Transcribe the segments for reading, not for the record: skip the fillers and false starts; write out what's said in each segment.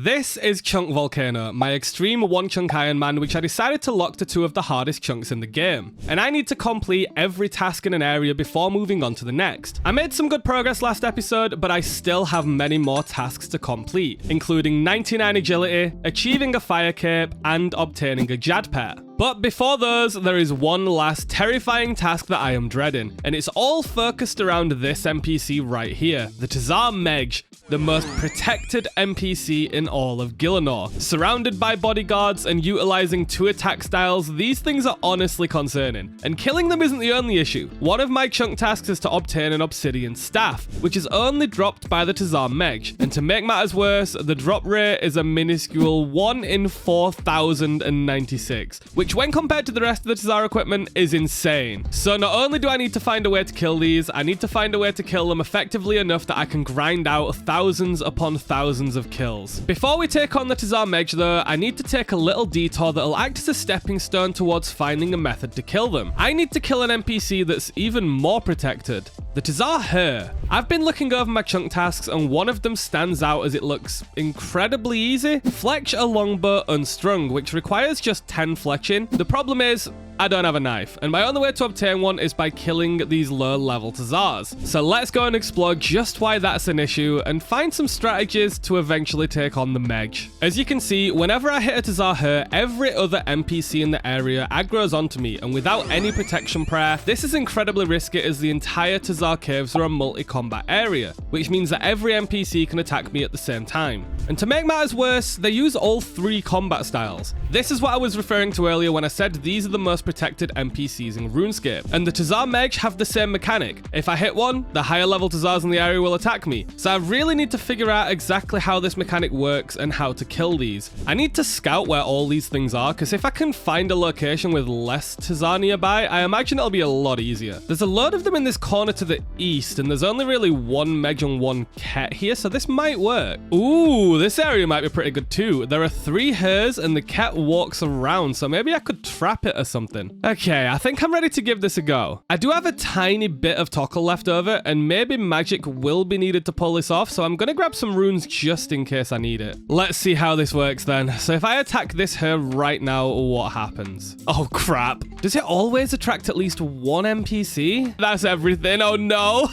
This is Chunk Volcano, my extreme one-chunk Ironman, which I decided to lock to 2 of the hardest chunks in the game. And I need to complete every task in an area before moving on to the next. I made some good progress last episode, but I still have many more tasks to complete, including 99 agility, achieving a fire cape, and obtaining a Jad pair. But before those, there is one last terrifying task that I am dreading, and it's all focused around this NPC right here, the Tazar Meg, the most protected NPC in all of Gielinor. Surrounded by bodyguards and utilizing 2 attack styles, these things are honestly concerning. And killing them isn't the only issue. One of my chunk tasks is to obtain an obsidian staff, which is only dropped by the Tazar Meg. And to make matters worse, the drop rate is a minuscule 1 in 4,096, which when compared to the rest of the Tazar equipment is insane. So not only do I need to find a way to kill these, I need to find a way to kill them effectively enough that I can grind out thousands upon thousands of kills. Before we take on the Tazar Meg though, I need to take a little detour that'll act as a stepping stone towards finding a method to kill them. I need to kill an NPC that's even more protected, the Tazar Her. I've been looking over my chunk tasks and one of them stands out as it looks incredibly easy. Fletch a longbow unstrung, which requires just 10 fletching. The problem is, I don't have a knife, and my only way to obtain one is by killing these low-level Tazars. So let's go and explore just why that's an issue and find some strategies to eventually take on the Meg. As you can see, whenever I hit a Tazar Her, every other NPC in the area aggroes onto me, and without any protection prayer, this is incredibly risky as the entire Tazar Caves are a multi-combat area, which means that every NPC can attack me at the same time. And to make matters worse, they use all 3 combat styles. This is what I was referring to earlier when I said these are the most protected NPCs in Runescape. And the Tazar Meg have the same mechanic. If I hit one, the higher level Tazars in the area will attack me. So I really need to figure out exactly how this mechanic works and how to kill these. I need to scout where all these things are, because if I can find a location with less Tazar nearby, I imagine it'll be a lot easier. There's a load of them in this corner to the east, and there's only really 1 Meg and 1 Ket here, so this might work. Ooh, this area might be pretty good too. There are 3 Hers and the Ket walks around, so maybe I could trap it or something. Okay, I think I'm ready to give this a go. I do have a tiny bit of Tellacon left over, and maybe magic will be needed to pull this off, so I'm gonna grab some runes just in case I need it. Let's see how this works then. So if I attack this Her right now, what happens? Oh crap. Does it always attract at least 1 NPC? That's everything. Oh no.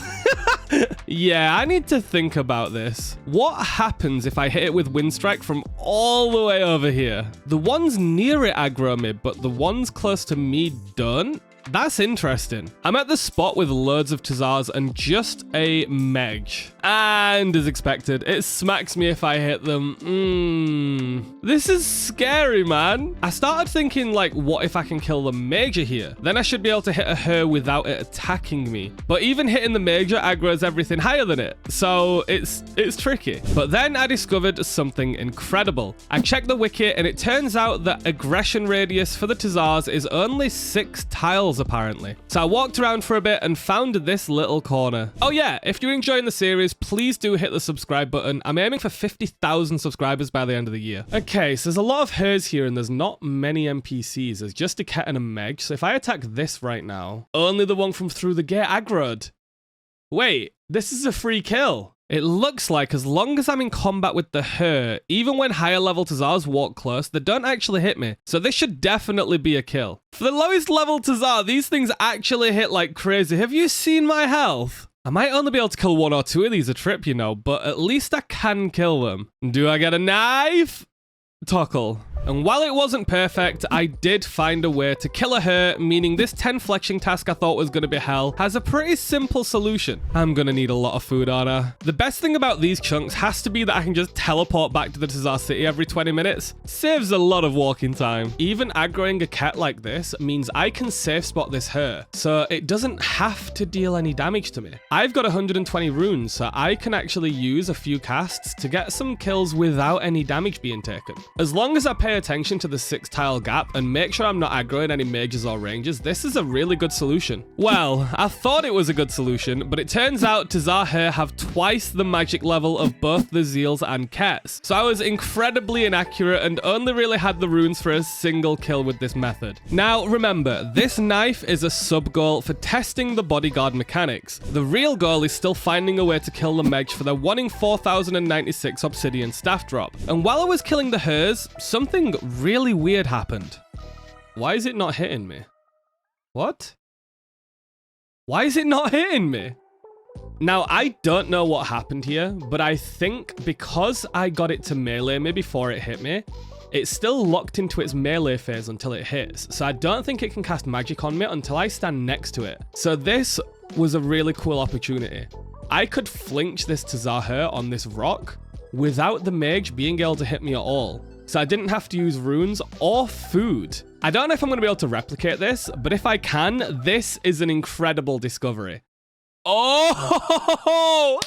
Yeah, I need to think about this. What happens if I hit it with Wind Strike from all the way over here? The ones near it aggro me, but the ones close to me don't? That's interesting. I'm at the spot with loads of Tazars and just a Meg. And as expected, it smacks me if I hit them. This is scary, man. I started thinking, like, what if I can kill the Major here? Then I should be able to hit a Her without it attacking me. But even hitting the Major aggroes everything higher than it. So it's tricky. But then I discovered something incredible. I checked the wiki and it turns out that aggression radius for the Tazars is only 6 tiles apparently. So I walked around for a bit and found this little corner. Oh yeah, if you're enjoying the series, please do hit the subscribe button. I'm aiming for 50,000 subscribers by the end of the year. Okay, so there's a lot of Hers here and there's not many NPCs. There's just a Ket and a Meg. So if I attack this right now, only the one from through the gate aggroed. Wait, this is a free kill. It looks like as long as I'm in combat with the Her, even when higher level Tazars walk close, they don't actually hit me. So this should definitely be a kill. For the lowest level Tazar, these things actually hit like crazy. Have you seen my health? I might only be able to kill 1 or 2 of these a trip, you know, but at least I can kill them. Do I get a knife? Tellacon. And while it wasn't perfect, I did find a way to kill a Her, meaning this 10 fletching task I thought was going to be hell has a pretty simple solution. I'm going to need a lot of food, aren't I? The best thing about these chunks has to be that I can just teleport back to the Tazar City every 20 minutes. Saves a lot of walking time. Even aggroing a Ket like this means I can safe spot this Her, so it doesn't have to deal any damage to me. I've got 120 runes, so I can actually use a few casts to get some kills without any damage being taken. As long as I pay pay attention to the 6-tile gap and make sure I'm not aggroing any mages or rangers, this is a really good solution. Well, I thought it was a good solution, but it turns out Tazar here have twice the magic level of both the Zeals and Kets. So I was incredibly inaccurate and only really had the runes for a single kill with this method. Now remember, this knife is a sub-goal for testing the bodyguard mechanics. The real goal is still finding a way to kill the Meg for their 1 in 4096 obsidian staff drop. And while I was killing the hers, something really weird happened. Why is it not hitting me? What? Why is it not hitting me? Now, I don't know what happened here, but I think because I got it to melee me before it hit me, it's still locked into its melee phase until it hits. So I don't think it can cast magic on me until I stand next to it. So this was a really cool opportunity. I could flinch this Tazar on this rock without the mage being able to hit me at all. So I didn't have to use runes or food. I don't know if I'm going to be able to replicate this, but if I can, this is an incredible discovery. Oh,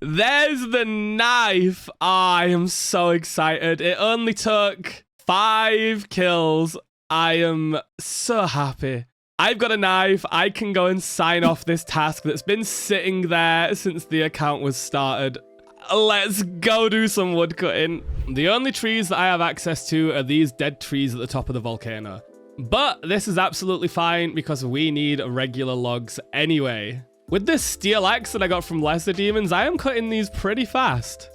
there's the knife. I am so excited. It only took 5 kills. I am so happy. I've got a knife. I can go and sign off this task that's been sitting there since the account was started. Let's go do some woodcutting. The only trees that I have access to are these dead trees at the top of the volcano. But this is absolutely fine because we need regular logs anyway. With this steel axe that I got from Lesser Demons, I am cutting these pretty fast.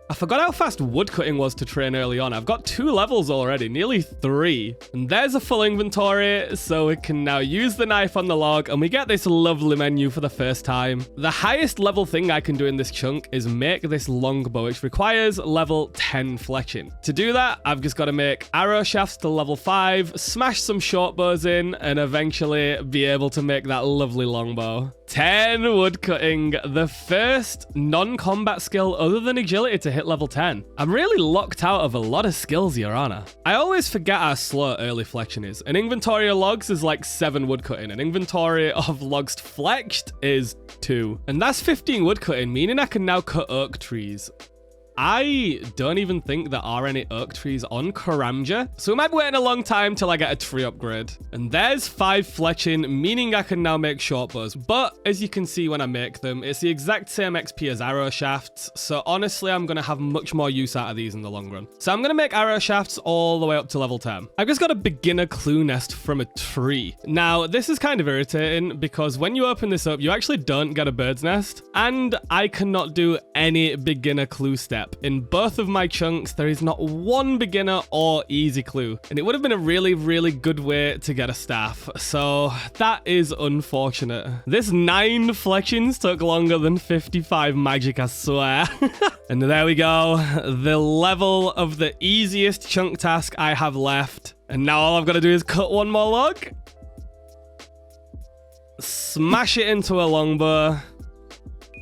I forgot how fast woodcutting was to train early on. I've got 2 levels already, nearly 3. And there's a full inventory, so we can now use the knife on the log, and we get this lovely menu for the first time. The highest level thing I can do in this chunk is make this longbow, which requires level 10 fletching. To do that, I've just got to make arrow shafts to level 5, smash some short bows in, and eventually be able to make that lovely longbow. 10 woodcutting, the first non-combat skill other than agility to hit level 10. I'm really locked out of a lot of skills here, aren't I? I always forget how slow early fletching is. An inventory of logs is like 7 woodcutting. An inventory of logs fletched is 2. And that's 15 woodcutting, meaning I can now cut oak trees. I don't even think there are any oak trees on Karamja, so we might be waiting a long time till I get a tree upgrade. And there's 5 fletching, meaning I can now make short bows. But as you can see when I make them, it's the exact same XP as arrow shafts, so honestly I'm going to have much more use out of these in the long run. So I'm going to make arrow shafts all the way up to level 10. I've just got a beginner clue nest from a tree. Now, this is kind of irritating because when you open this up, you actually don't get a bird's nest, and I cannot do any beginner clue step. In both of my chunks, there is not one beginner or easy clue, and it would have been a really, really good way to get a staff, so that is unfortunate. This 9 fletchings took longer than 55 magic, I swear. And there we go, the level of the easiest chunk task I have left, and now all I've got to do is cut 1 more log, smash it into a longbow,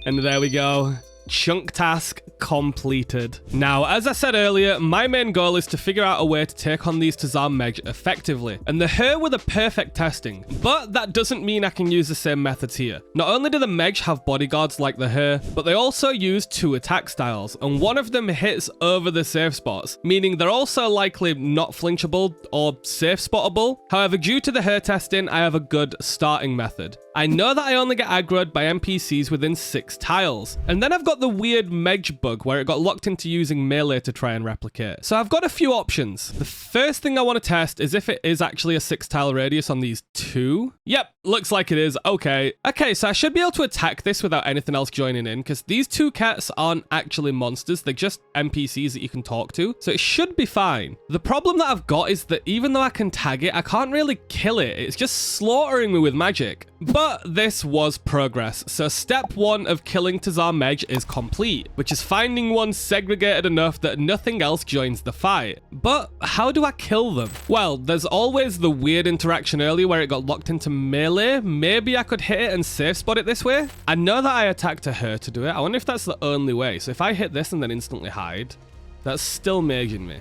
and there we go. Chunk task completed. Now, as I said earlier, my main goal is to figure out a way to take on these Tazar Meg effectively, and the her were the perfect testing, but that doesn't mean I can use the same methods here. Not only do the Meg have bodyguards like the her, but they also use 2 attack styles, and one of them hits over the safe spots, meaning they're also likely not flinchable or safe spottable. However, due to the her testing, I have a good starting method. I know that I only get aggroed by NPCs within 6 tiles, and then I've got the weird Meg bug where it got locked into using melee to try and replicate. So I've got a few options. The first thing I want to test is if it is actually a 6-tile radius on these 2. Yep, looks like it is. Okay, so I should be able to attack this without anything else joining in, because these 2 cats aren't actually monsters, they're just NPCs that you can talk to, so it should be fine. The problem that I've got is that even though I can tag it, I can't really kill it. It's just slaughtering me with magic. But this was progress, so step 1 of killing Tazar Meg is complete, which is finding one segregated enough that nothing else joins the fight. But how do I kill them? Well, there's always the weird interaction earlier where it got locked into melee. Maybe I could hit it and safe spot it this way. I know that I attacked her to do it. I wonder if that's the only way. So if I hit this and then instantly hide, that's still maging me.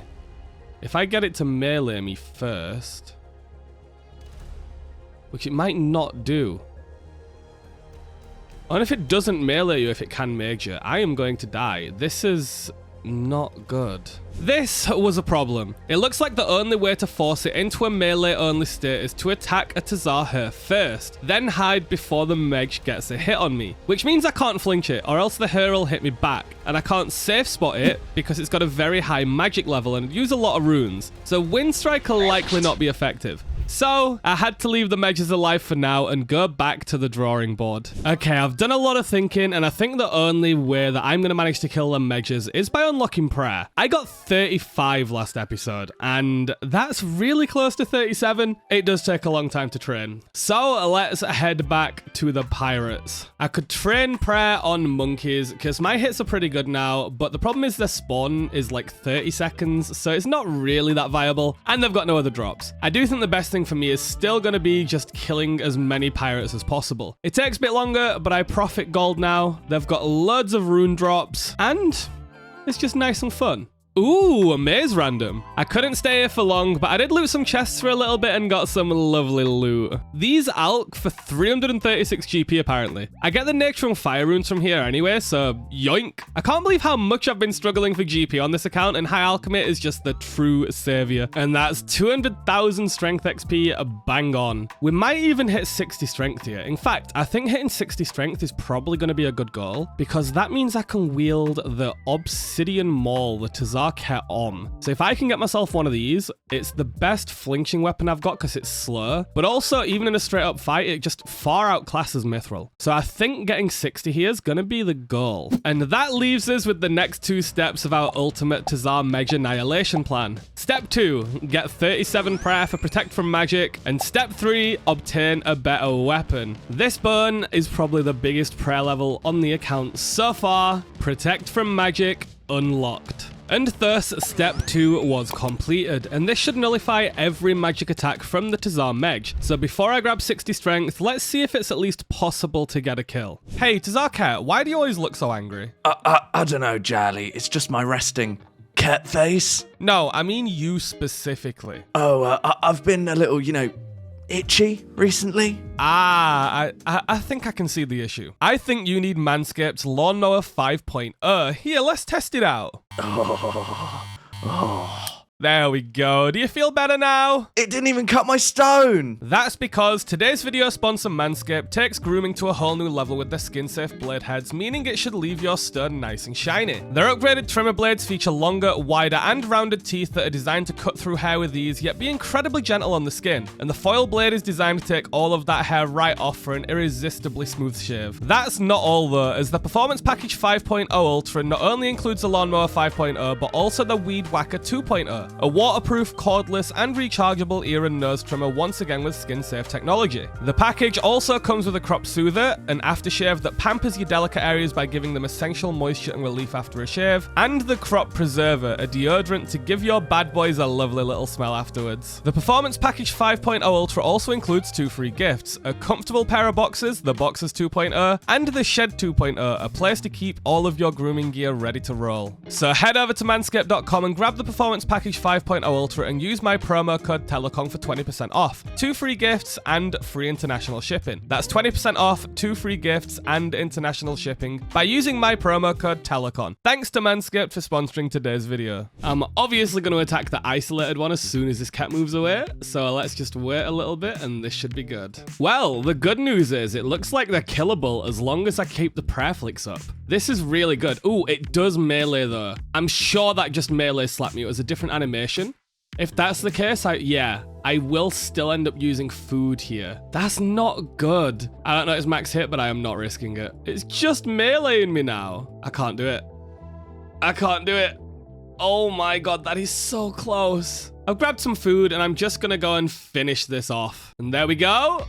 If I get it to melee me first, which it might not do. I wonder if it doesn't melee you if it can mage you. I am going to die. This is not good. This was a problem. It looks like the only way to force it into a melee-only state is to attack a Tazar her first, then hide before the Meg gets a hit on me, which means I can't flinch it, or else the her will hit me back, and I can't safe spot it because it's got a very high magic level and use a lot of runes, so Wind Strike will likely not be effective. So, I had to leave the measures alive for now and go back to the drawing board. Okay, I've done a lot of thinking, and I think the only way that I'm going to manage to kill the measures is by unlocking prayer. I got 35 last episode, and that's really close to 37. It does take a long time to train. So, let's head back to the pirates. I could train prayer on monkeys, because my hits are pretty good now, but the problem is their spawn is like 30 seconds, so it's not really that viable, and they've got no other drops. I do think the best thing for me is still going to be just killing as many pirates as possible. It takes a bit longer, but I profit gold now. They've got loads of rune drops, and it's just nice and fun. Ooh, a maze random. I couldn't stay here for long, but I did loot some chests for a little bit and got some lovely loot. These alch for 336 GP apparently. I get the nature and fire runes from here anyway, so yoink. I can't believe how much I've been struggling for GP on this account, and High Alchemy is just the true savior. And that's 200,000 strength XP bang on. We might even hit 60 strength here. In fact, I think hitting 60 strength is probably going to be a good goal, because that means I can wield the Obsidian Maul, the Tazar on. So if I can get myself one of these, it's the best flinching weapon I've got because it's slow, but also even in a straight up fight, it just far outclasses Mithril. So I think getting 60 here is going to be the goal. And that leaves us with the next two steps of our ultimate Tazar Mega Annihilation plan. Step 2, get 37 prayer for protect from magic, and step 3, obtain a better weapon. This burn is probably the biggest prayer level on the account so far. Protect from magic unlocked. And thus, step 2 was completed, and this should nullify every magic attack from the Tazar Meg. So before I grab 60 strength, let's see if it's at least possible to get a kill. Hey, Tazar Cat, why do you always look so angry? I don't know, Charlie. It's just my resting cat face. No, I mean you specifically. Oh, I've been a little, itchy recently. I think I can see the issue. I think you need Manscaped's Lawnmower 5.0. Here, let's test it out. There we go. Do you feel better now? It didn't even cut my stone. That's because today's video sponsor Manscaped takes grooming to a whole new level with their skin-safe blade heads, meaning it should leave your stone nice and shiny. Their upgraded trimmer blades feature longer, wider, and rounded teeth that are designed to cut through hair with ease, yet be incredibly gentle on the skin. And the foil blade is designed to take all of that hair right off for an irresistibly smooth shave. That's not all though, as the Performance Package 5.0 Ultra not only includes the Lawnmower 5.0, but also the Weed Whacker 2.0. A waterproof, cordless, and rechargeable ear and nose trimmer, once again with skin-safe technology. The package also comes with a crop soother, an aftershave that pampers your delicate areas by giving them essential moisture and relief after a shave, and the crop preserver, a deodorant to give your bad boys a lovely little smell afterwards. The Performance Package 5.0 Ultra also includes 2 free gifts, a comfortable pair of boxers, the Boxers 2.0, and the Shed 2.0, a place to keep all of your grooming gear ready to roll. So head over to manscaped.com and grab the Performance Package 5.0 Ultra and use my promo code Tellacon for 20% off, 2 free gifts and free international shipping. That's 20% off, 2 free gifts and international shipping by using my promo code Tellacon. Thanks to Manscaped for sponsoring today's video. I'm obviously going to attack the isolated one as soon as this cat moves away, so let's just wait a little bit and this should be good. Well, the good news is it looks like they're killable as long as I keep the prayer flicks up. This is really good. Ooh, it does melee though. I'm sure that just melee slapped me. It was a different animation. If that's the case, I will still end up using food here. That's not good. I don't know it's max hit, but I am not risking it. It's just meleeing me now. I can't do it. I can't do it. Oh my god, that is so close. I've grabbed some food and I'm just gonna go and finish this off. And there we go.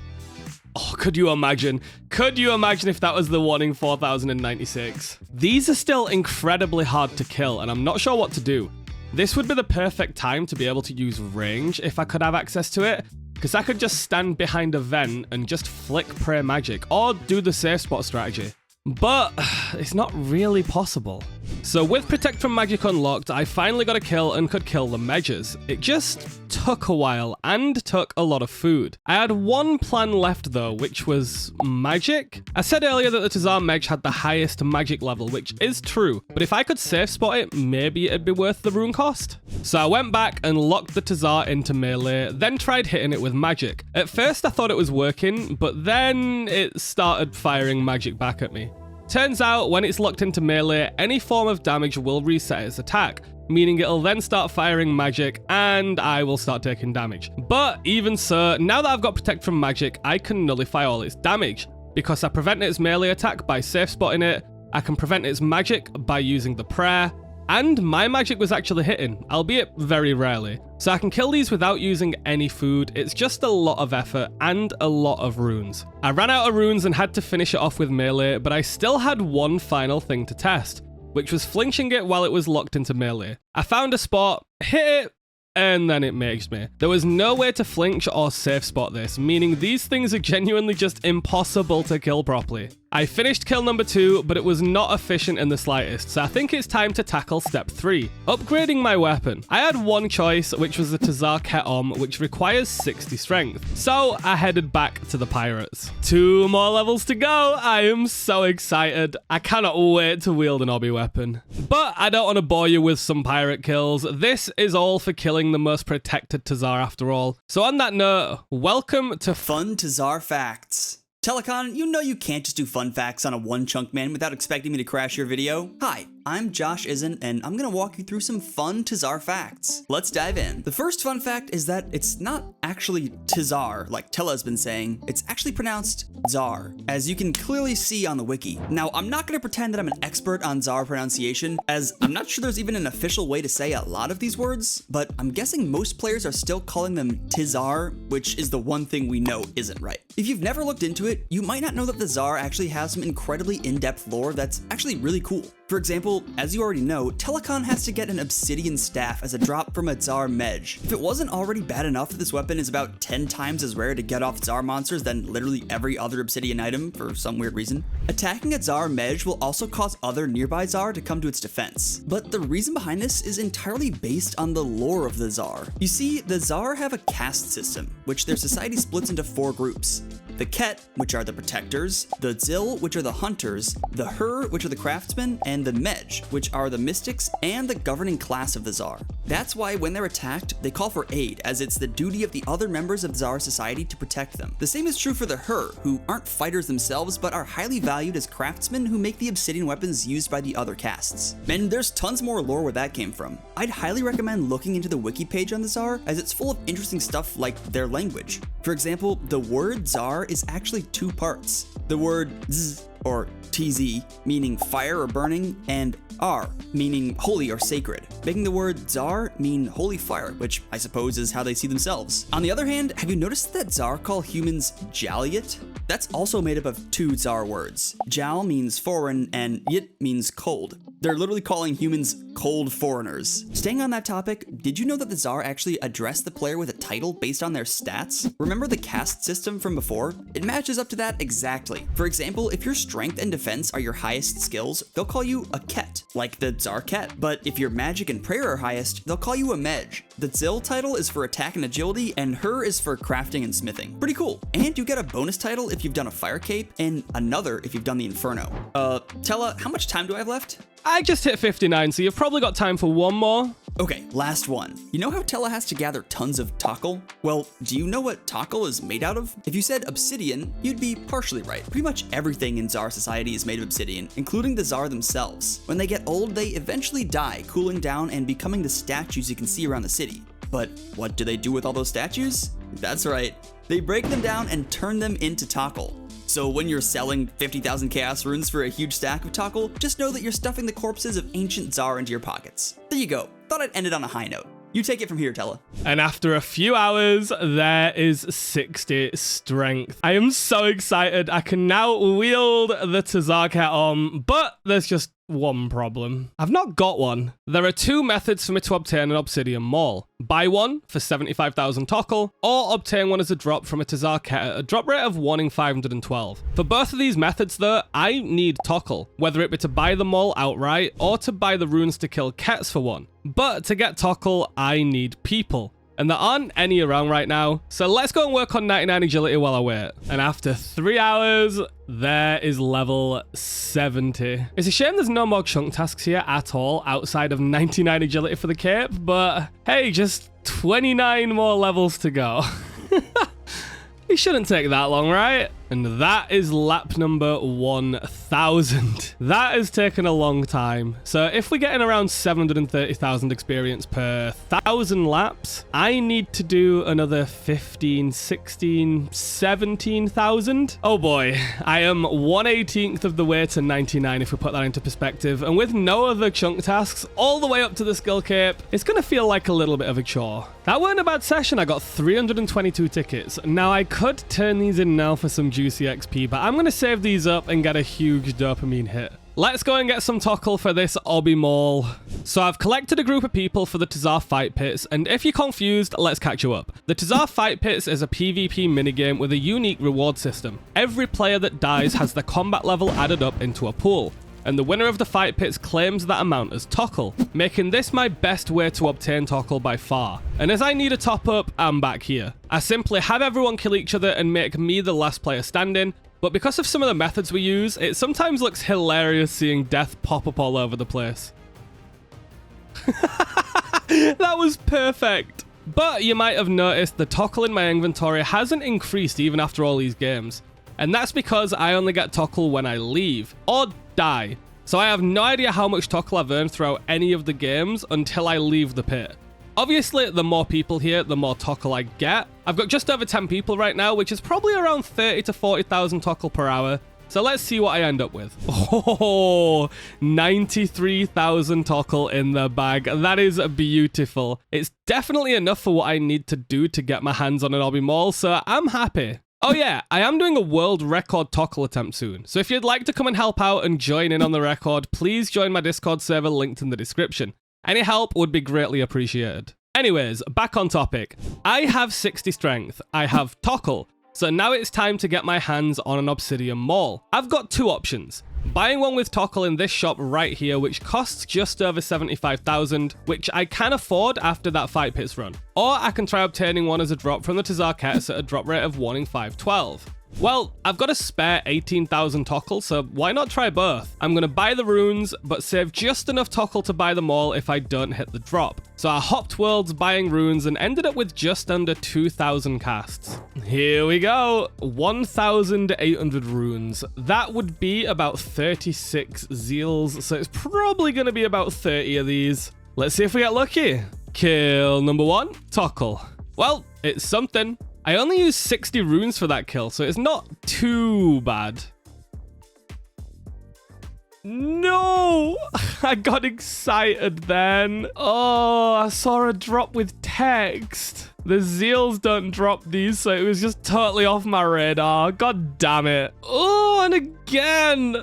Oh, could you imagine? Could you imagine if that was the one in 4096? These are still incredibly hard to kill and I'm not sure what to do. This would be the perfect time to be able to use range if I could have access to it, because I could just stand behind a vent and just flick prayer magic or do the safe spot strategy. But it's not really possible. So with Protect from Magic unlocked, I finally got a kill and could kill the Medges. It just took a while and took a lot of food. I had one plan left though, which was magic. I said earlier that the Tazar Medge had the highest magic level, which is true, but if I could safe spot it, maybe it'd be worth the rune cost. So I went back and locked the Tazar into melee, then tried hitting it with magic. At first I thought it was working, but then it started firing magic back at me. Turns out when it's locked into melee, any form of damage will reset its attack, meaning it'll then start firing magic and I will start taking damage. But even so, now that I've got Protect from Magic, I can nullify all its damage. Because I prevent its melee attack by safe spotting it, I can prevent its magic by using the prayer, and my magic was actually hitting, albeit very rarely. So I can kill these without using any food. It's just a lot of effort and a lot of runes. I ran out of runes and had to finish it off with melee, but I still had one final thing to test, which was flinching it while it was locked into melee. I found a spot, hit it, and then it maged me. There was no way to flinch or safe spot this, meaning these things are genuinely just impossible to kill properly. I finished kill number 2, but it was not efficient in the slightest, so I think it's time to tackle step 3, upgrading my weapon. I had one choice, which was the Tazar Ketom, which requires 60 strength, so I headed back to the pirates. 2 more levels to go. I am so excited. I cannot wait to wield an obby weapon. But I don't want to bore you with some pirate kills. This is all for killing the most protected Tazar after all. So on that note, welcome to Fun Tazar Facts. Tellacon, you know you can't just do fun facts on a one chunk man without expecting me to crash your video. Hi, I'm Josh Isn't, and I'm gonna walk you through some fun Tazar facts. Let's dive in. The first fun fact is that it's not actually Tazar, like Tella's been saying. It's actually pronounced Zar, as you can clearly see on the wiki. Now, I'm not gonna pretend that I'm an expert on Zar pronunciation, as I'm not sure there's even an official way to say a lot of these words, but I'm guessing most players are still calling them Tizar, which is the one thing we know isn't right. If you've never looked into it, you might not know that the Zar actually has some incredibly in-depth lore that's actually really cool. For example, as you already know, Tellacon has to get an obsidian staff as a drop from a Zar Medge. If it wasn't already bad enough that this weapon is about 10 times as rare to get off Zar monsters than literally every other obsidian item for some weird reason, attacking a Zar Medge will also cause other nearby Zar to come to its defense. But the reason behind this is entirely based on the lore of the Zar. You see, the Zar have a caste system, which their society splits into 4 groups. The Ket, which are the protectors, the Zil, which are the hunters, the Hur, which are the craftsmen, and the Medge, which are the mystics and the governing class of the Zar. That's why when they're attacked, they call for aid, as it's the duty of the other members of Zar society to protect them. The same is true for the Hur, who aren't fighters themselves, but are highly valued as craftsmen who make the obsidian weapons used by the other castes. And there's tons more lore where that came from. I'd highly recommend looking into the wiki page on the Zar, as it's full of interesting stuff like their language. For example, the word Zar is actually 2 parts. The word Z, or TZ, meaning fire or burning, and R, meaning holy or sacred, making the word Zar mean holy fire, which I suppose is how they see themselves. On the other hand, have you noticed that Zar call humans Jalyat? That's also made up of 2 Zar words. Jal means foreign, and Yit means cold. They're literally calling humans cold foreigners. Staying on that topic, did you know that the Zar actually address the player with a title based on their stats? Remember the caste system from before? It matches up to that exactly. For example, if your strength and defense are your highest skills, they'll call you a Ket, like the Zar Ket. But if your magic and prayer are highest, they'll call you a Medge. The Zil title is for attack and agility, and Hur is for crafting and smithing. Pretty cool. And you get a bonus title if you've done a fire cape, and another if you've done the Inferno. Tella, how much time do I have left? I just hit 59, so you've probably got time for one more. Okay, last one. You know how Tella has to gather tons of tackle? Well, do you know what tackle is made out of? If you said obsidian, you'd be partially right. Pretty much everything in Zar society is made of obsidian, including the Zar themselves. When they get old, they eventually die, cooling down and becoming the statues you can see around the city. But what do they do with all those statues? That's right, they break them down and turn them into tackle. So when you're selling 50,000 chaos runes for a huge stack of tackle, just know that you're stuffing the corpses of ancient Zar into your pockets. There you go. Thought I'd end it on a high note. You take it from here, Tella. And after a few hours, there is 60 strength. I am so excited. I can now wield the Tazar Ketom, but there's just one problem. I've not got one. There are two methods for me to obtain an obsidian maul. Buy one for 75,000 tockle, or obtain one as a drop from a Tazar Ket at a drop rate of 1 in 512. For both of these methods though, I need tockle, whether it be to buy the maul outright or to buy the runes to kill Kets for one. But to get tockle, I need people. And there aren't any around right now, so let's go and work on 99 agility while I wait. And after 3 hours, there is level 70. It's a shame there's no more chunk tasks here at all outside of 99 agility for the cape, but hey, just 29 more levels to go. It shouldn't take that long, right? And that is lap number 1000. That has taken a long time. So if we're getting around 730,000 experience per 1,000 laps, I need to do another 15, 16, 17,000. Oh boy, I am 1/18th of the way to 99 if we put that into perspective. And with no other chunk tasks all the way up to the skill cape, it's gonna feel like a little bit of a chore. That weren't a bad session. I got 322 tickets. Now I could turn these in now for some juicy XP, but I'm going to save these up and get a huge dopamine hit. Let's go and get some tockle for this obby maul. So I've collected a group of people for the Tazar Fight Pits, and if you're confused, let's catch you up. The Tazar Fight Pits is a PvP minigame with a unique reward system. Every player that dies has their combat level added up into a pool, and the winner of the fight pits claims that amount as tockle, making this my best way to obtain tockle by far. And as I need a top up, I'm back here. I simply have everyone kill each other and make me the last player standing, but because of some of the methods we use, it sometimes looks hilarious seeing death pop up all over the place. That was perfect. But you might have noticed the tockle in my inventory hasn't increased even after all these games. And that's because I only get tockle when I leave, or die. So I have no idea how much tockle I've earned throughout any of the games until I leave the pit. Obviously, the more people here, the more tockle I get. I've got just over 10 people right now, which is probably around 30 to 40,000 tockle per hour. So let's see what I end up with. Oh, 93,000 tockle in the bag. That is beautiful. It's definitely enough for what I need to do to get my hands on an obby maul, so I'm happy. Oh yeah, I am doing a world record tockle attempt soon, so if you'd like to come and help out and join in on the record, please join my Discord server linked in the description. Any help would be greatly appreciated. Anyways, back on topic. I have 60 strength, I have tockle, so now it's time to get my hands on an obsidian maul. I've got two options. Buying one with tockle in this shop right here, which costs just over 75,000, which I can afford after that fight pits run. Or I can try obtaining one as a drop from the Tazar Kets at a drop rate of 1 in 512. Well, I've got a spare 18,000 tockle, so why not try both? I'm going to buy the runes, but save just enough tockle to buy them all if I don't hit the drop. So I hopped worlds buying runes and ended up with just under 2,000 casts. Here we go, 1,800 runes. That would be about 36 zeals, so it's probably going to be about 30 of these. Let's see if we get lucky. Kill number 1, tockle. Well, it's something. I only used 60 runes for that kill, so it's not too bad. No! I got excited then. Oh, I saw a drop with text. The zeals don't drop these, so it was just totally off my radar. God damn it. Oh, and again!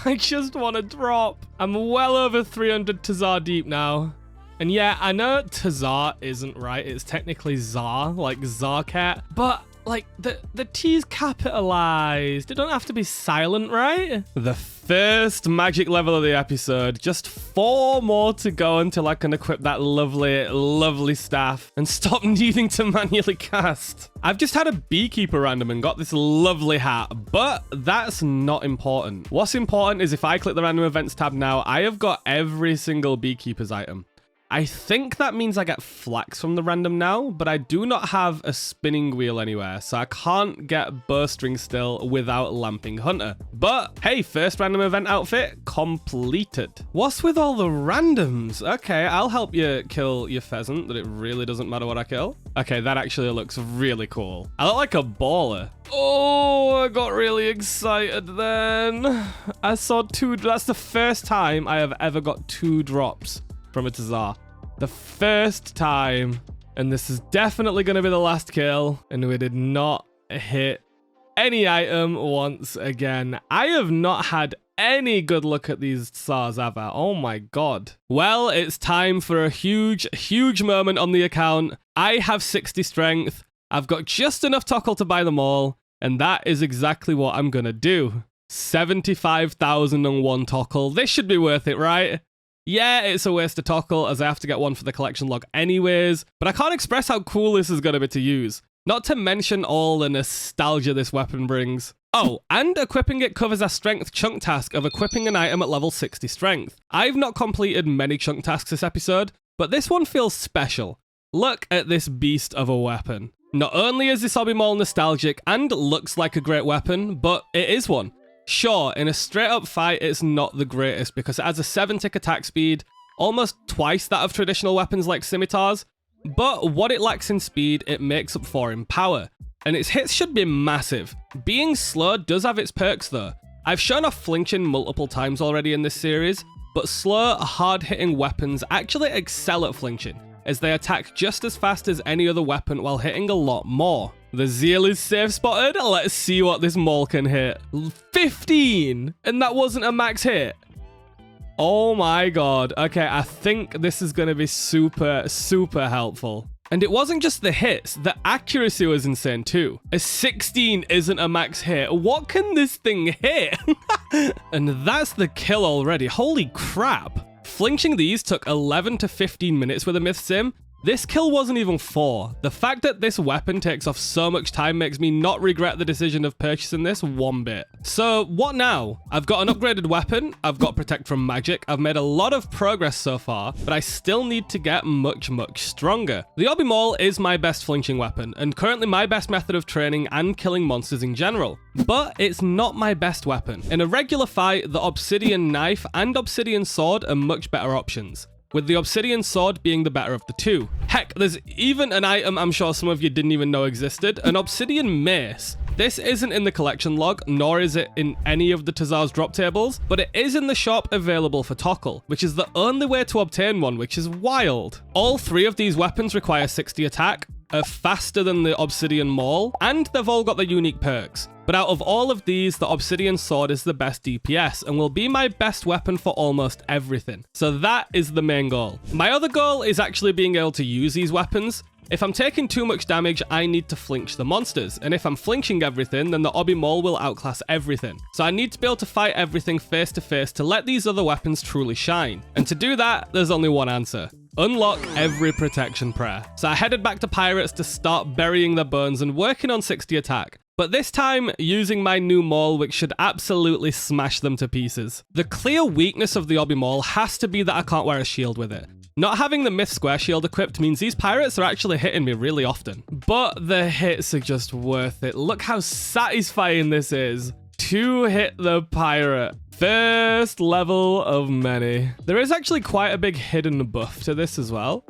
I just want to drop. I'm well over 300 Tazar deep now. And yeah, I know Tazar isn't right. It's technically Zar, like Zarkat. But, like, the T's capitalized. It don't have to be silent, right? The first magic level of the episode. Just 4 more to go until I can equip that lovely, lovely staff and stop needing to manually cast. I've just had a beekeeper random and got this lovely hat, but that's not important. What's important is if I click the random events tab now, I have got every single beekeeper's item. I think that means I get flax from the random now, but I do not have a spinning wheel anywhere, so I can't get bowstring still without lamping hunter. But hey, first random event outfit completed. What's with all the randoms? Okay, I'll help you kill your pheasant, that it really doesn't matter what I kill. Okay, that actually looks really cool. I look like a baller. Oh, I got really excited then. I saw 2, that's the first time I have ever got 2 drops from a Tazar. The first time. And this is definitely going to be the last kill. And we did not hit any item once again. I have not had any good look at these SARs ever. Oh my god. Well, it's time for a huge moment on the account. I have 60 strength. I've got just enough Tockle to buy them all, and that is exactly what I'm gonna do. 75,001 Tockle. This should be worth it, right? Yeah, it's a waste of Tockle, as I have to get one for the collection log anyways, but I can't express how cool this is gonna be to use. Not to mention all the nostalgia this weapon brings. Oh, and equipping it covers a strength chunk task of equipping an item at level 60 strength. I've not completed many chunk tasks this episode, but this one feels special. Look at this beast of a weapon. Not only is this Obby Maul nostalgic and looks like a great weapon, but it is one. Sure, in a straight up fight, it's not the greatest because it has a 7-tick attack speed, almost twice that of traditional weapons like scimitars, but what it lacks in speed, it makes up for in power. And its hits should be massive. Being slow does have its perks though. I've shown off flinching multiple times already in this series, but slow, hard-hitting weapons actually excel at flinching, as they attack just as fast as any other weapon while hitting a lot more. The Zeal is safe spotted. Let's see what this Maul can hit. 15! And that wasn't a max hit. Oh my god. Okay, I think this is going to be super helpful. And it wasn't just the hits, the accuracy was insane too. A 16 isn't a max hit. What can this thing hit? And that's the kill already. Holy crap. Flinching these took 11 to 15 minutes with a myth sim. This kill wasn't even 4. The fact that this weapon takes off so much time makes me not regret the decision of purchasing this one bit. So what now? I've got an upgraded weapon, I've got Protect from Magic, I've made a lot of progress so far, but I still need to get much stronger. The Obby Maul is my best flinching weapon, and currently my best method of training and killing monsters in general. But it's not my best weapon. In a regular fight, the Obsidian Knife and Obsidian Sword are much better options, with the Obsidian Sword being the better of the two. Heck, there's even an item I'm sure some of you didn't even know existed, an Obsidian Mace. This isn't in the collection log, nor is it in any of the Tazar's drop tables, but it is in the shop available for Tockle, which is the only way to obtain one, which is wild. All 3 of these weapons require 60 attack, are faster than the Obsidian Maul, and they've all got their unique perks. But out of all of these, the Obsidian Sword is the best DPS and will be my best weapon for almost everything. So that is the main goal. My other goal is actually being able to use these weapons. If I'm taking too much damage, I need to flinch the monsters, and if I'm flinching everything, then the Obby Maul will outclass everything. So I need to be able to fight everything face to face to let these other weapons truly shine. And to do that, there's only one answer. Unlock every protection prayer. So I headed back to Pirates to start burying their bones and working on 60 attack. But this time, using my new Maul, which should absolutely smash them to pieces. The clear weakness of the Obby Maul has to be that I can't wear a shield with it. Not having the Myth Square shield equipped means these pirates are actually hitting me really often. But the hits are just worth it. Look how satisfying this is. To hit the pirate. First level of many. There is actually quite a big hidden buff to this as well.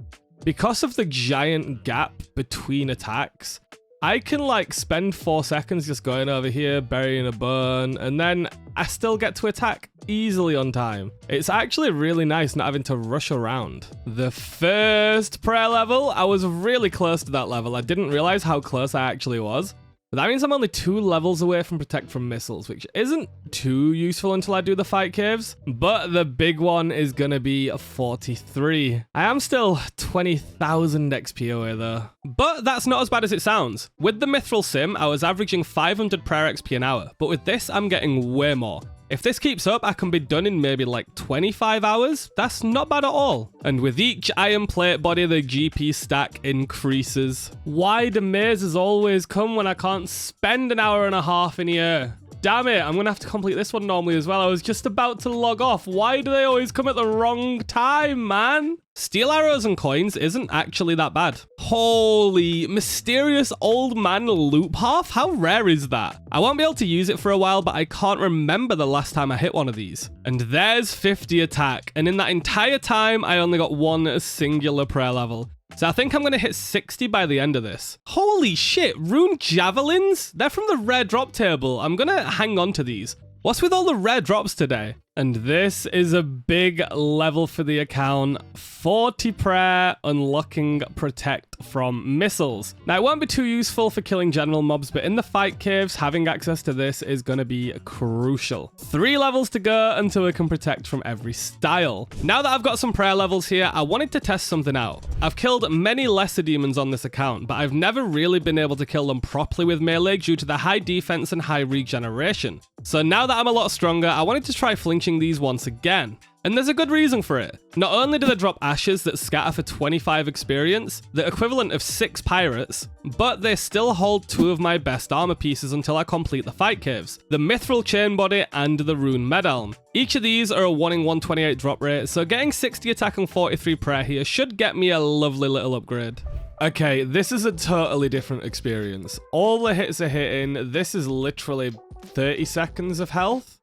Because of the giant gap between attacks, I can like spend 4 seconds just going over here, burying a bone, and then I still get to attack easily on time. It's actually really nice not having to rush around. The first prayer level, I was really close to that level. I didn't realize how close I actually was. But that means I'm only 2 levels away from Protect from Missiles, which isn't too useful until I do the fight caves. But the big one is gonna be 43. I am still 20,000 XP away though. But that's not as bad as it sounds. With the Mithril Sim, I was averaging 500 prayer XP an hour, but with this, I'm getting way more. If this keeps up, I can be done in maybe like 25 hours. That's not bad at all. And with each iron plate body, the GP stack increases. Why do mazes always come when I can't spend an hour and a half in here? Damn it, I'm gonna have to complete this one normally as well. I was just about to log off. Why do they always come at the wrong time, man? Steel arrows and coins isn't actually that bad. Holy, mysterious old man loop half? How rare is that? I won't be able to use it for a while, but I can't remember the last time I hit one of these. And there's 50 attack. And in that entire time, I only got 1 singular prayer level. So I think I'm going to hit 60 by the end of this. Holy shit, rune javelins? They're from the rare drop table. I'm going to hang on to these. What's with all the rare drops today? And this is a big level for the account. 40 prayer, unlocking Protect from missiles. Now, it won't be too useful for killing general mobs, but in the fight caves, having access to this is going to be crucial. 3 levels to go until we can protect from every style. Now that I've got some prayer levels here, I wanted to test something out. I've killed many lesser demons on this account, but I've never really been able to kill them properly with melee due to the high defense and high regeneration. So now that I'm a lot stronger, I wanted to try flinching these once again. And there's a good reason for it. Not only do they drop ashes that scatter for 25 experience, the equivalent of 6 pirates, but they still hold 2 of my best armor pieces until I complete the fight caves, the Mithril Chain Body and the Rune Medalm. Each of these are a 1 in 128 drop rate, so getting 60 attack and 43 prayer here should get me a lovely little upgrade. Okay, this is a totally different experience. All the hits are hitting. This is literally 30 seconds of health.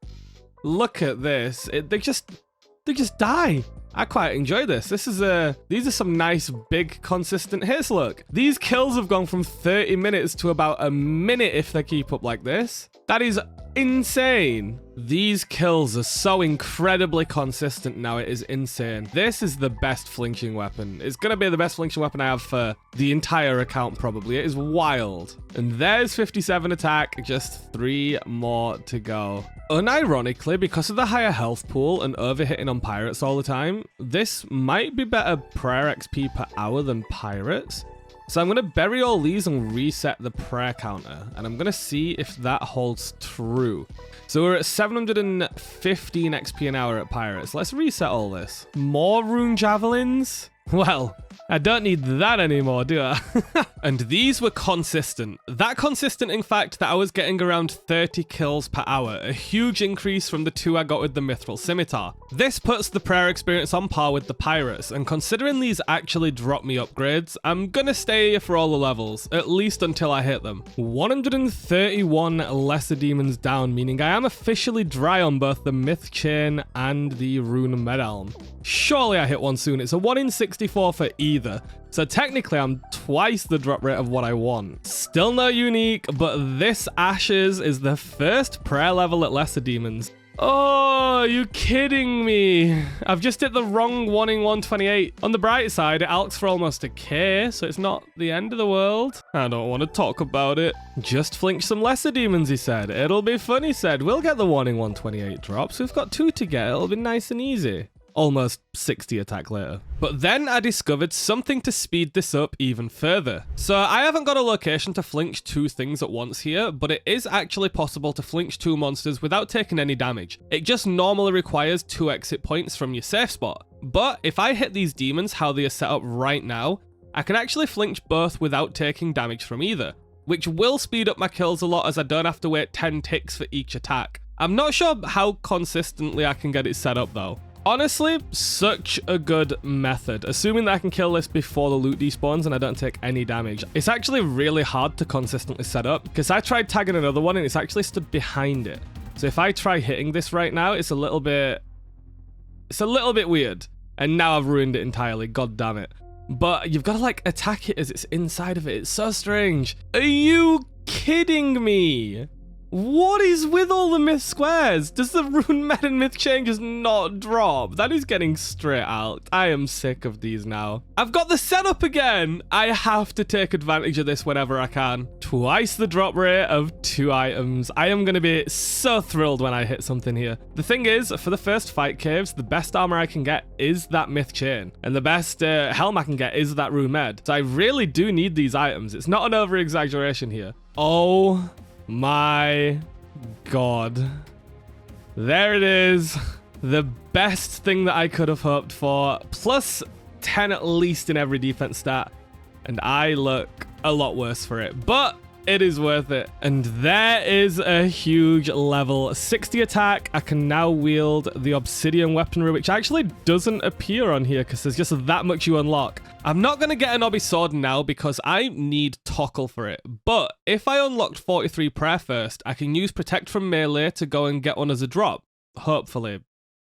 Look at this. They just die. I quite enjoy this. These are some nice, big, consistent hits, look. These kills have gone from 30 minutes to about a minute if they keep up like this. That is insane. These kills are so incredibly consistent now, it is insane. This is the best flinching weapon. It's gonna be the best flinching weapon I have for the entire account, probably. It is wild. And there's 57 attack, just 3 more to go. Unironically, because of the higher health pool and overhitting on pirates all the time, this might be better prayer XP per hour than pirates. So I'm going to bury all these and reset the prayer counter, and I'm going to see if that holds true. So we're at 715 XP an hour at pirates. Let's reset all this. More rune javelins? Well, I don't need that anymore, do I? And these were consistent. That consistent, in fact, that I was getting around 30 kills per hour, a huge increase from the 2 I got with the Mithril Scimitar. This puts the prayer experience on par with the pirates, and considering these actually drop me upgrades, I'm gonna stay here for all the levels, at least until I hit them. 131 lesser demons down, meaning I am officially dry on both the Myth Chain and the Rune Medalm. Surely I hit one soon. It's a 1 in 64 for either. So technically I'm twice the drop rate of what I want. Still no unique, but this Ashes is the first prayer level at lesser demons. Oh, are you kidding me? I've just hit the wrong 1 in 128. On the bright side, it alks for almost a K, so it's not the end of the world. I don't want to talk about it. Just flinch some lesser demons, he said. It'll be fun, he said. We'll get the 1 in 128 drops. We've got 2 to get. It'll be nice and easy. Almost 60 attack later. But then I discovered something to speed this up even further. So I haven't got a location to flinch 2 things at once here, but it is actually possible to flinch 2 monsters without taking any damage. It just normally requires 2 exit points from your safe spot. But if I hit these demons how they are set up right now, I can actually flinch both without taking damage from either, which will speed up my kills a lot as I don't have to wait 10 ticks for each attack. I'm not sure how consistently I can get it set up though. Honestly, such a good method, assuming that I can kill this before the loot despawns and I don't take any damage. It's actually really hard to consistently set up, because I tried tagging another one and it's actually stood behind it. So if I try hitting this right now, it's a little bit weird. And now I've ruined it entirely, god damn it. But you've got to like attack it as it's inside of it. It's so strange. Are you kidding me? What is with all the myth squares? Does the Rune Med and Myth Chain just not drop? That is getting straight out. I am sick of these now. I've got the setup again. I have to take advantage of this whenever I can. Twice the drop rate of 2 items. I am going to be so thrilled when I hit something here. The thing is, for the first fight caves, the best armor I can get is that Myth Chain. And the best helm I can get is that Rune Med. So I really do need these items. It's not an over-exaggeration here. Oh my god. There it is. The best thing that I could have hoped for. Plus 10 at least in every defense stat. And I look a lot worse for it. But it is worth it. And there is a huge level 60 attack. I can now wield the obsidian weaponry, which actually doesn't appear on here because there's just that much you unlock. I'm not going to get an obby sword now because I need Tockle for it. But if I unlocked 43 prayer first, I can use protect from melee to go and get one as a drop. Hopefully.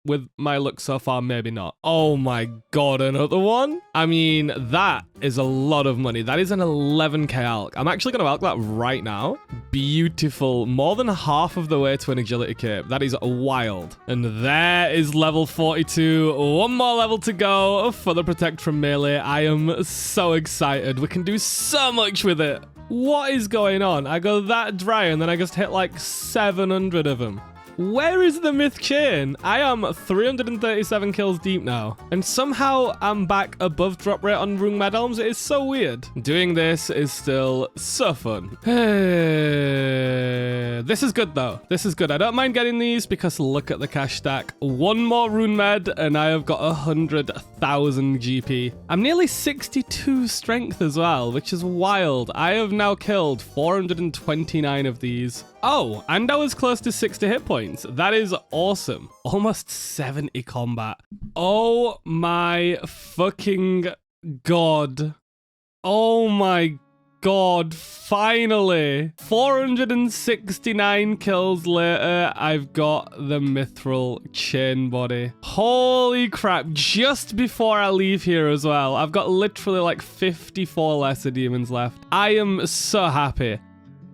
with my luck so far, maybe not. Oh my god, another one? I mean, that is a lot of money. That is an 11k alk. I'm actually going to alk that right now. Beautiful. More than half of the way to an agility cape. That is wild. And there is level 42. One more level to go for the protect from melee. I am so excited. We can do so much with it. What is going on? I go that dry and then I just hit like 700 of them. Where is the myth chain? I am 337 kills deep now. And somehow I'm back above drop rate on rune medalms. It is so weird. Doing this is still so fun. This is good though. This is good. I don't mind getting these because look at the cash stack. One more rune med and I have got 100,000 GP. I'm nearly 62 strength as well, which is wild. I have now killed 429 of these. Oh, and I was close to 60 hit points. That is awesome. Almost 70 combat. Oh my fucking god. Oh my god, finally. 469 kills later, I've got the mithril chain body. Holy crap, just before I leave here as well. I've got literally like 54 lesser demons left. I am so happy.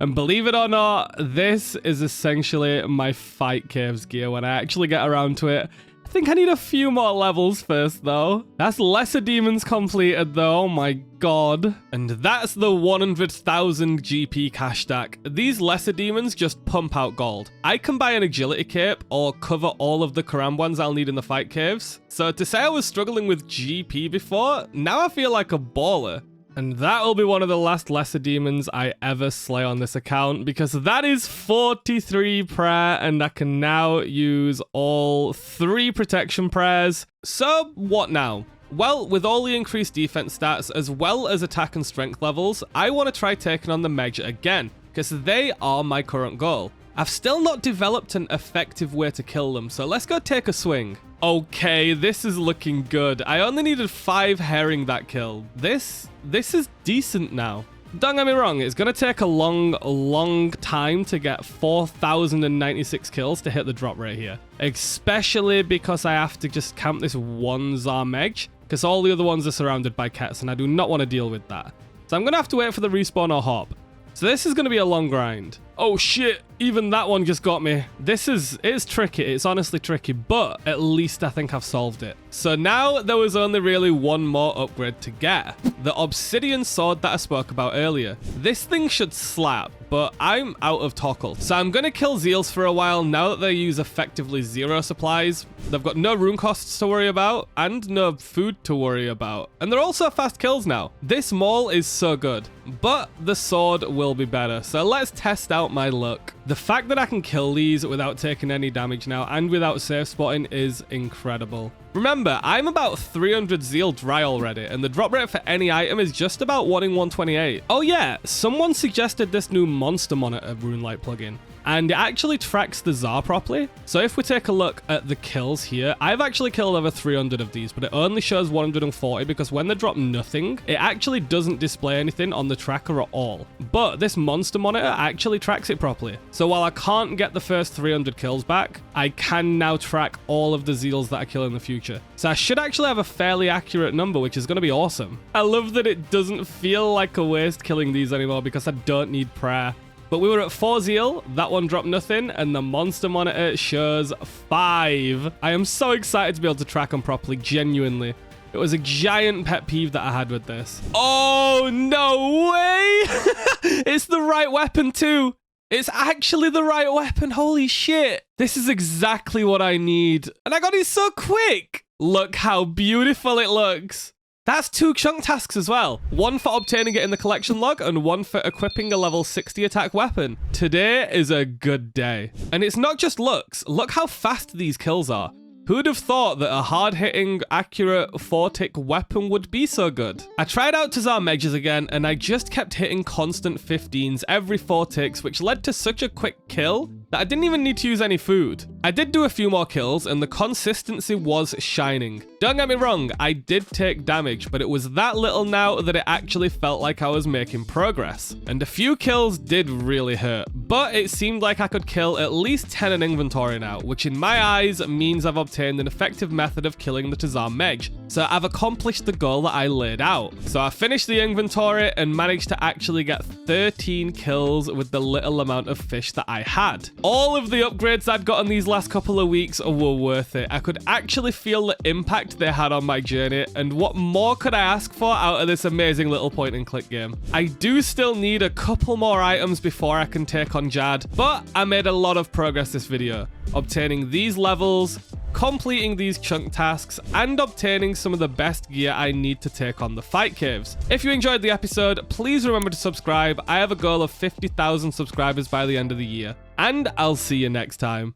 And believe it or not, this is essentially my fight caves gear when I actually get around to it. I think I need a few more levels first though. That's lesser demons completed though, oh my god. And that's the 100,000 GP cash stack. These lesser demons just pump out gold. I can buy an agility cape or cover all of the Karamja ones I'll need in the fight caves. So to say I was struggling with GP before, now I feel like a baller. And that will be one of the last lesser demons I ever slay on this account because that is 43 prayer and I can now use all 3 protection prayers. So what now? Well, with all the increased defense stats as well as attack and strength levels, I want to try taking on the Mage again because they are my current goal. I've still not developed an effective way to kill them, so let's go take a swing. Okay, this is looking good. I only needed 5 herring that kill. This is decent now. Don't get me wrong, it's going to take a long time to get 4,096 kills to hit the drop rate here. Especially because I have to just camp this one Zarmeg, because all the other ones are surrounded by cats, and I do not want to deal with that. So I'm going to have to wait for the respawn or hop. So this is going to be a long grind. Oh shit, even that one just got me. It's tricky, it's honestly tricky, but at least I think I've solved it. So now there was only really one more upgrade to get. The obsidian sword that I spoke about earlier. This thing should slap, but I'm out of tockle. So I'm going to kill Zeals for a while now that they use effectively 0 supplies. They've got no rune costs to worry about and no food to worry about. And they're also fast kills now. This maul is so good, but the sword will be better. So let's test out my luck. The fact that I can kill these without taking any damage now and without safe spotting is incredible. Remember, I'm about 300 zeal dry already, and the drop rate for any item is just about 1 in 128. Oh yeah, someone suggested this new monster monitor RuneLite plugin, and it actually tracks the Zar properly. So if we take a look at the kills here, I've actually killed over 300 of these, but it only shows 140 because when they drop nothing, it actually doesn't display anything on the tracker at all. But this monster monitor actually tracks it properly. So while I can't get the first 300 kills back, I can now track all of the zeals that I kill in the future. So I should actually have a fairly accurate number, which is going to be awesome. I love that it doesn't feel like a waste killing these anymore because I don't need prayer. But we were at 4 zeal, that one dropped nothing, and the monster monitor shows 5. I am so excited to be able to track them properly, genuinely. It was a giant pet peeve that I had with this. Oh, no way! It's the right weapon too. It's actually the right weapon. Holy shit. This is exactly what I need. And I got it so quick. Look how beautiful it looks. That's 2 chunk tasks as well. 1 for obtaining it in the collection log and 1 for equipping a level 60 attack weapon. Today is a good day. And it's not just looks. Look how fast these kills are. Who'd have thought that a hard-hitting, accurate 4-tick weapon would be so good? I tried out Tazar Meges again, and I just kept hitting constant 15s every 4 ticks, which led to such a quick kill that I didn't even need to use any food. I did do a few more kills and the consistency was shining. Don't get me wrong, I did take damage, but it was that little now that it actually felt like I was making progress. And a few kills did really hurt, but it seemed like I could kill at least 10 in inventory now, which in my eyes means I've obtained an effective method of killing the Tazar Mej. So I've accomplished the goal that I laid out. So I finished the inventory and managed to actually get 13 kills with the little amount of fish that I had. All of the upgrades I've gotten these last couple of weeks were worth it. I could actually feel the impact they had on my journey, and what more could I ask for out of this amazing little point and click game? I do still need a couple more items before I can take on Jad, but I made a lot of progress this video, obtaining these levels, completing these chunk tasks, and obtaining some of the best gear I need to take on the fight caves. If you enjoyed the episode, please remember to subscribe. I have a goal of 50,000 subscribers by the end of the year, and I'll see you next time.